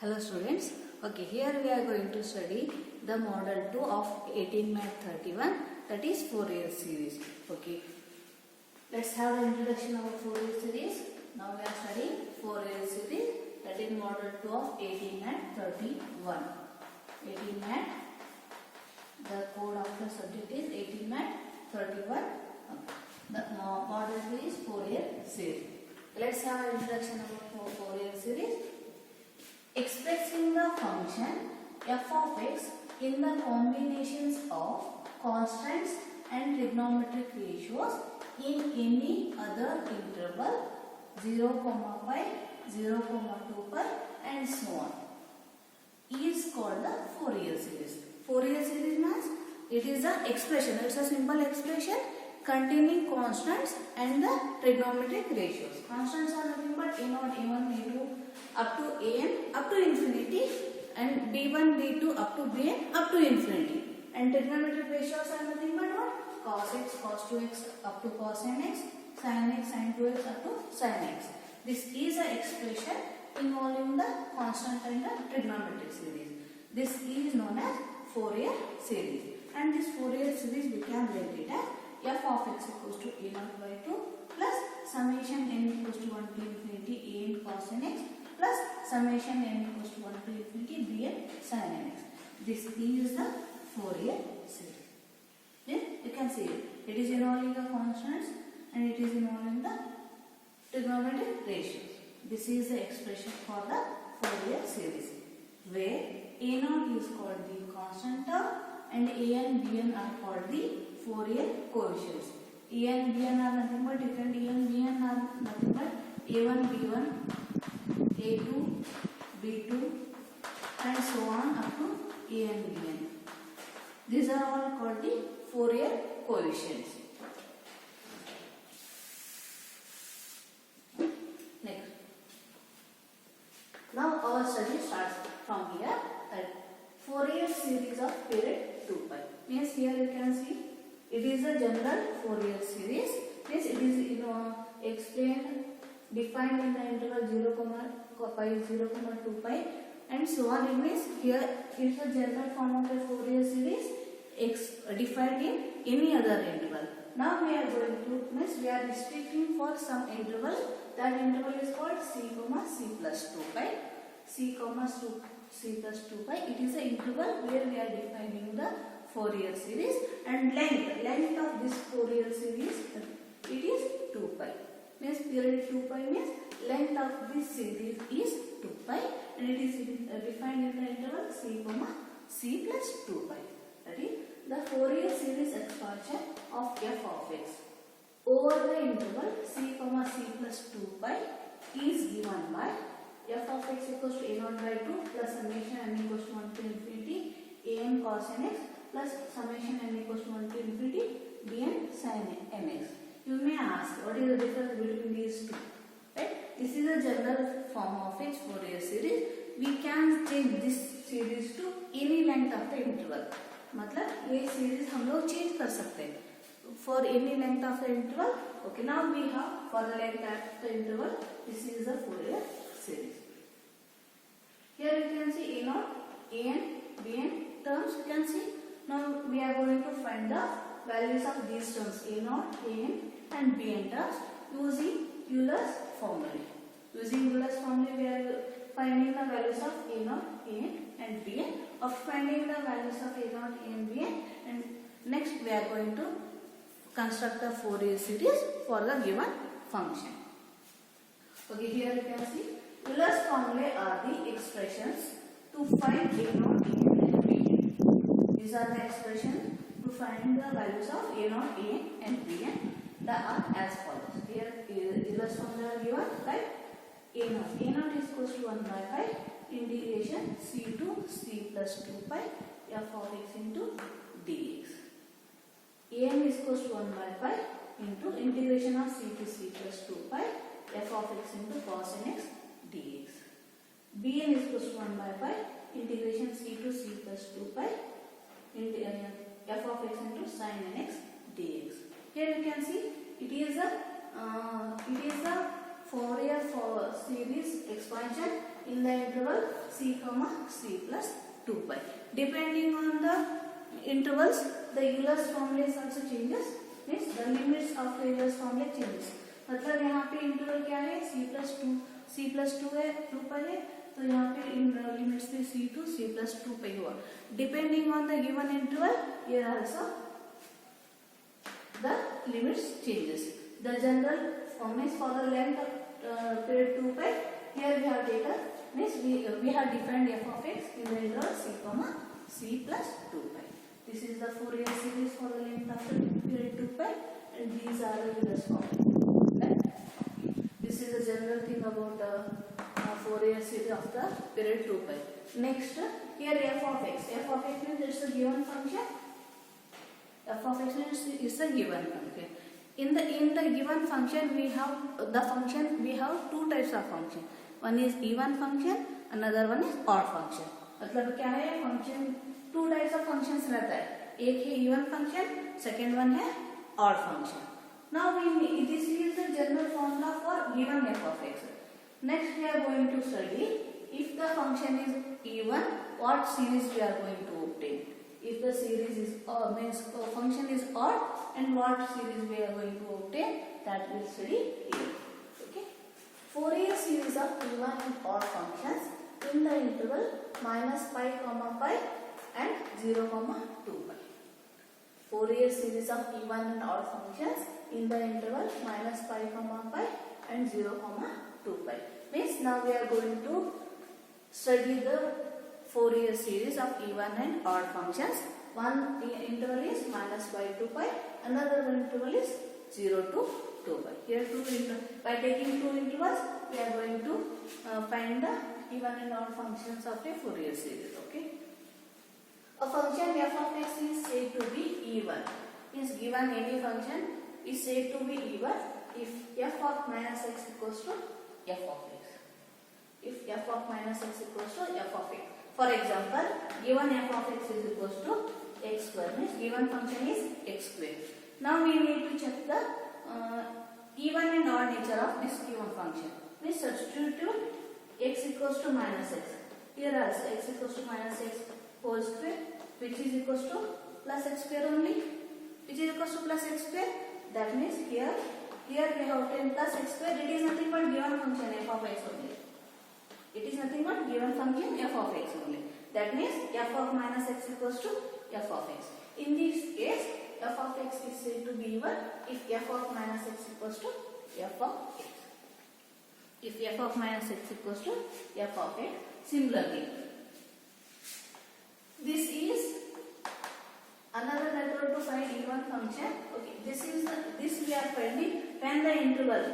Hello students. Okay, here we are going to study the model 2 of 18 Math 31, that is Fourier series. Okay, let's have the introduction of Fourier series. Now we are studying Fourier series, that is model 2 of 18 Math 31. 18 Math, the code of the subject is 18 Math 31. The model 2 is Fourier series. Let's have an introduction about Fourier series. Expressing the function f of x in the combinations of constants and trigonometric ratios in any other interval 0, pi, 0, 2 pi and so on is called the Fourier series. Fourier series means it is an expression, it's a simple expression containing constants and the trigonometric ratios. Constants are nothing but a0, a1, a2 up to an up to infinity and b1, b2 up to bn up to infinity. And trigonometric ratios are nothing but what? Cos x, cos 2x up to cos nx, sin 2x up to sin x. This is an expression involving the constant and the trigonometric series. This is known as Fourier series. And this Fourier series we can write it as f of x equals to a0 by 2 plus summation n equals to 1 to infinity a n cos nx plus summation n equals to 1 to infinity bn sin nx. This is the Fourier series. Then you can see it is involving the constants and it is involving the trigonometric ratios. This is the expression for the Fourier series, where a0 is called the constant term and a and bn are called the Fourier coefficients. A and bn are nothing but different. A and bn are nothing but a1, b1, a2, b2 and so on up to a and bn. These are all called the Fourier coefficients. Next. Now our study starts from here. Fourier series of period 2 pi. Means here you can see it is a general Fourier series. Means it is explained, defined in the interval 0, pi, 0, 2 pi and so on. It means here is a general form of a Fourier series defined in any other interval. Now we are going to, means we are restricting for some interval. That interval is called c, c plus 2 pi. C, c plus 2 pi. It is an interval where we are defining the Fourier series, and length of this Fourier series it is 2 pi. Means period 2 pi means length of this series is 2 pi and it is defined in the interval c plus 2 pi. That is the Fourier series expansion of f of x over the interval c, plus 2 pi is given by f of x equals to a0 by 2 plus summation n equals to 1 to infinity an cos nx plus summation n equals to 1 to infinity bn sin nx. You may ask, what is the difference between these two? Right? This is a general form of its Fourier series. We can change this series to any length of the interval. मतलब ये series हम लोग change कर सकते हैं for any length of the interval. Okay, now we have for the length of the interval. This is the Fourier series. Here you can see a0, an, bn terms. You can see. Now we are going to find the values of these terms a0, an and bn terms using Euler's formula. Using Euler's formula we are finding the values of a0, an and bn. After finding the values of a0, an, bn, and next we are going to construct the Fourier series for the given function. Okay, here you can see Euler's formula are the expressions to find a0, an and bn. These are the expressions to find the values of a0, an and bn. They are as follows. Here Euler's formula are given, right? a0 is equals to 1 by pi integration c to c plus 2 pi f of x into dx. an is equals to 1 by pi into integration of c to c plus 2 pi f of x into cos nx dx. bn is equals to 1 by pi integration c to c plus 2 pi f of x into sin nx dx. Here you can see it is a Fourier series expansion in the interval c comma c plus 2 pi. Depending on the intervals, the Euler's formula also changes. Means the limits of the Euler's formula changes. मतलब यहाँ पे interval क्या है c+2 है 2 pi है, तो यहाँ पे इन लिमिट्स में c to c+2 pi हुआ. Depending on the given interval, here also the limits changes. The general means for the length of period 2 pi, here we have taken means we have defined f of x in the interval c comma c plus 2 pi. This is the Fourier series for the length of the period 2 pi, and these are the Euler's formula. Right? This is the general thing about the Fourier series of the period 2 pi. Next, here f of x. F of x means it's a given function. F of x means it's a given function. In the given function we have two types of function. One is even function, another one is odd function. मतलब क्या है function, two types of functions रहता है. एक है even function, second one है odd function. Now this is the general formula for given f of x. Next we are going to study if the function is even, what series we are going to obtain. If the series is means function is odd, and what series we are going to obtain, that we will study here. Okay. Fourier series of even and odd functions in the interval minus pi comma pi and 0 comma 2 pi. Fourier series of even and odd functions in the interval minus pi comma pi and 0 comma 2 pi. Means now we are going to study the Fourier series of even and odd functions. One interval is minus pi to pi, another interval is 0 to 2 pi. Here by taking two intervals, we are going to find the even and odd functions of a Fourier series. Okay. A function f of x is said to be even. Is given any function is said to be even if f of minus x equals to f of x. If f of minus x equals to f of x. For example, given f of x is equals to x square, means given function is x square. Now we need to check the even and odd nature of this given function. We substitute x equals to minus x. Here also x equals to minus x whole square, which is equals to plus x square only, which is equals to plus x square. That means here we have obtained plus x square. It is nothing but given function f of x only. It is nothing but given function f of x only. That means f of minus x equals to f of x. In this case, f of x is said to be even if f of minus x equals to f of x. If f of minus x equals to f of x. Similarly, this is another method to find even function. Okay, this we are finding when the interval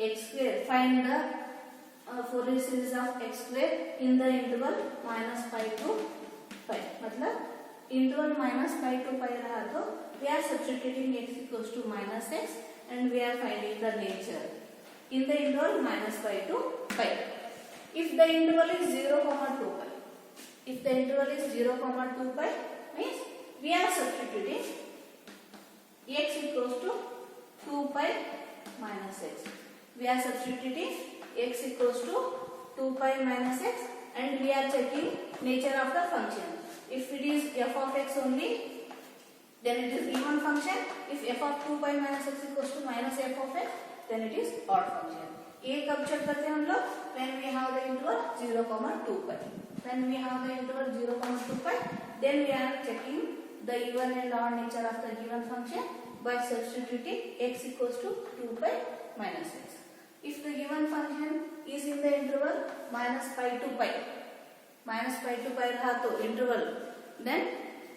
x square. Find the Fourier series of x square in the interval minus pi to pi. मतलब interval minus pi to pi रहा तो we are substituting x equals to minus x and we are finding the nature in the interval minus pi to pi. If the interval is 0 comma 2 pi, if the interval is 0 comma 2 pi, means we are substituting x equals to 2 pi minus x. We are substituting x equals to 2 pi minus x and we are checking nature of the function. If it is f of x only, then it is even function. If f of 2 pi minus x equals to minus f of x, then it is odd function. A कब check करते हैं हम लोग? When we have the interval 0 comma 2 pi. When we have the interval 0 comma 2 pi, then we are checking the even and odd nature of the given function by substituting x equals to 2 pi minus x. If the given function is in the interval minus pi to pi रहा तो interval, then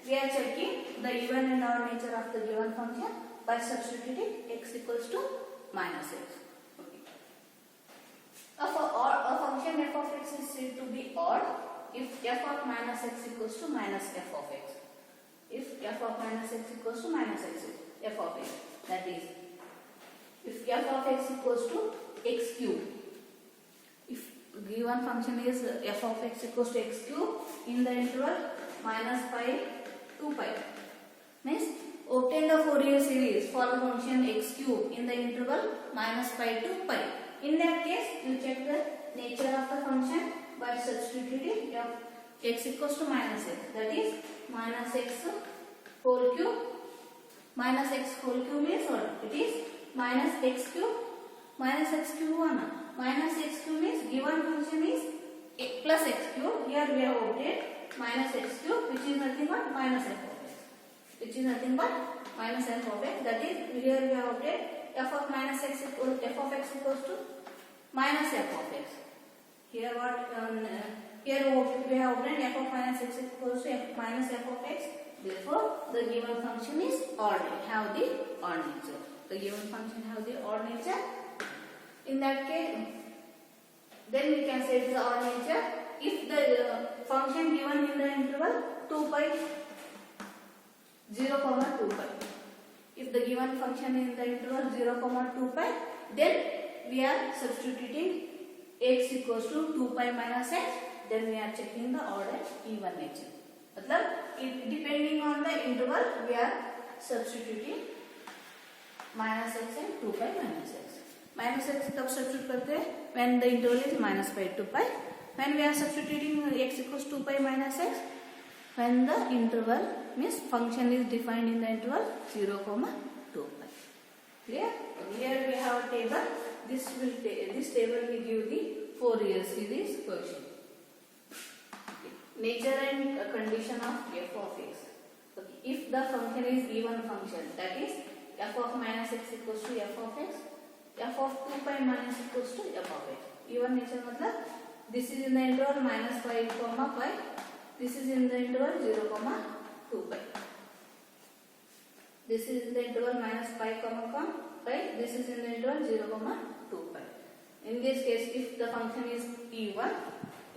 we are checking the even and odd nature of the given function by substituting x equals to minus x. Okay. A function f of x is said to be odd if f of minus x equals to minus f of x. If f of minus x equals to minus x f of x, that is, if f of x equals to x cube. If given function is f of x equals to x cube in the interval minus pi to pi, means obtain the Fourier series for the function x cube in the interval minus pi to pi. In that case, you check the nature of the function by substituting x equals to minus x, that is minus x whole cube. Minus x whole cube means what? It is minus x cube. Minus x cube one. Minus x cube means given function is plus x cube. Here we have obtained minus x cube, which is nothing but minus f of x. Which is nothing but minus f of x. That is, here we have obtained f of minus x equals f of x equals to minus f of x. Here what? Here we have obtained f of minus x equals to minus f of x. Therefore, the given function is odd. Have the odd nature. The given function have the odd nature. In that case, then we can say it is odd nature if the function given in the interval 2 pi 0, 2 pi. If the given function in the interval 0, 2 pi, then we are substituting x equals to 2 pi minus x. Then we are checking the odd and even nature. मतलब depending on the interval we are substituting minus x and 2 pi minus x. Minus x कब substitute करते हैं? When the interval is minus pi to pi. When we are substituting x equals 2 pi minus x, when the interval means function is defined in the interval 0, 2 pi. Clear? Here we have a table. This table will give the Fourier series quotient. Nature and condition of f of x. Okay. If the function is even function, that is f of minus x equals to f of x, f of 2 pi minus equals to f of x. Even nature मतलब this is in the interval minus pi comma pi. This is in the interval 0, 2 pi. This is in the interval minus pi comma pi. This is in the interval 0, 2 pi. In this case, if the function is even,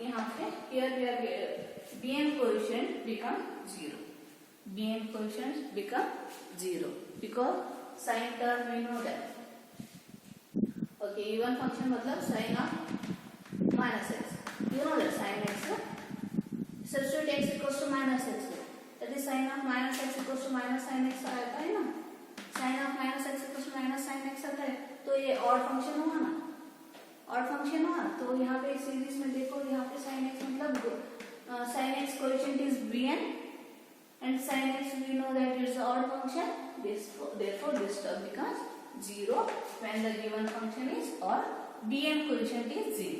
यहाँ पे here we are Bn coefficient become 0. Bn coefficient become 0 because sin term we know that. Okay, even function मतलब sin of minus x. You know that sin x. Substitute x equals to minus x. That is sin of minus x equals to minus sin x आता है ना? Sin of minus x equals to minus sin x आता है. तो ये odd function हुआ ना? Odd function हुआ. तो यहाँ पे सीरीज में देखो यहाँ पे sin x मतलब sin x coefficient is Bn and sin x we know that it is odd function. Therefore this term becomes 0 when the given function is odd. Bn coefficient is 0.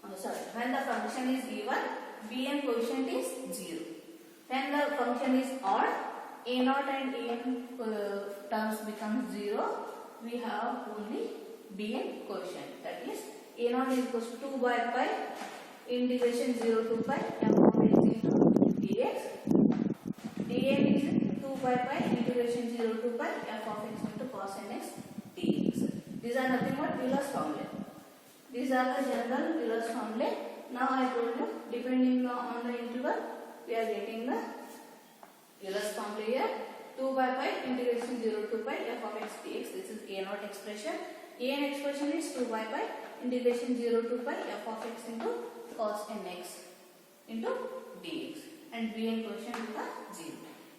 When the function is even, Bn coefficient is 0. When the function is odd, a0 and an terms become 0. We have only Bn coefficient. That is a0 is equals to 2 by pi integration 0 to pi f of x into dx. Dn is 2 by pi integration 0 to pi f of x into cos nx dx. These are nothing but Euler's formula. These are the general Euler's formula. Now I told you, depending on the interval, we are getting the Euler's formula here. 2 by pi integration 0 to pi f of x dx. This is a0 expression. An expression is 2 by pi integration 0 to pi f of x into cos nx into dx, and Bn coefficient becomes 0.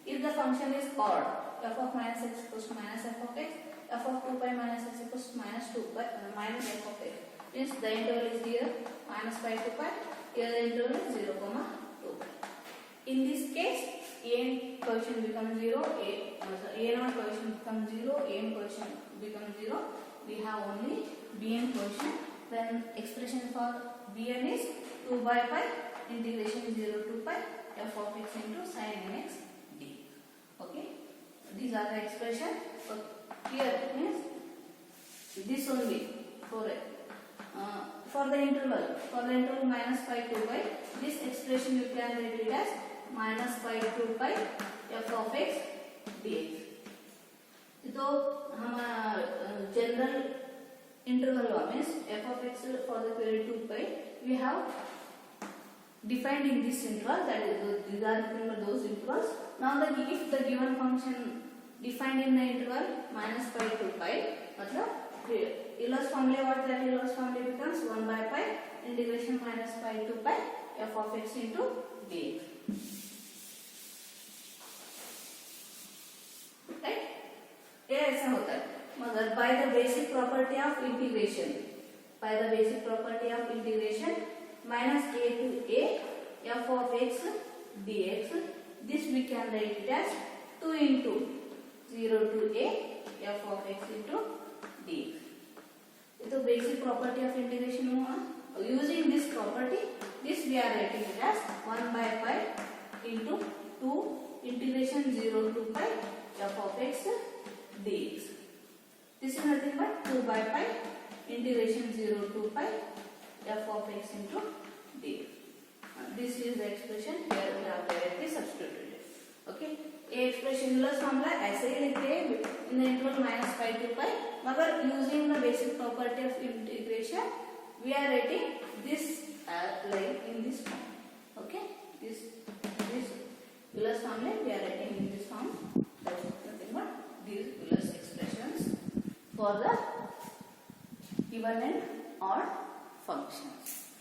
If the function is odd, f of minus x equals to minus f of x, f of 2 pi minus x equals to minus 2 pi minus f of x, means the interval is here minus pi to pi. Here the interval is 0, 2 pi. In this case, an coefficient becomes 0, a0 coefficient becomes 0, an coefficient becomes 0. We have only Bn coefficient. Then expression for Bn is 2 by pi integration 0 to pi f of x into sin nx dx. Okay, these are the expression. Here means this only for the interval minus pi to pi. This expression you can write it as minus pi to pi f of x dx. तो हम general interval means f of x for the period 2 pi we have defined in this interval, that is these are those intervals. Now if the given function defined in the interval minus pi to pi, मतलब Euler's formula, what that Euler's formula becomes 1 by pi integration minus pi to pi f of x into dx. Right? ये ऐसा होता है. मगर by the basic property of integration minus a to a f of x dx. This we can write it as 2 into 0 to a f of x into dx. So basic property of integration हुआ. Using this property, this we are writing it as 1 by pi into 2 integration 0 to pi f of x dx. This is nothing but 2 by pi integration 0 to pi f of x into dx. This is the expression here we have directly substituted. Okay, ये expression plus formula ऐसे ही लिखते हैं in the interval minus pi to pi, मगर using the basic property of integration we are writing this like in this form. Okay, this Euler's formula we are writing in this form. That is nothing but these Euler's expressions for the even and odd functions.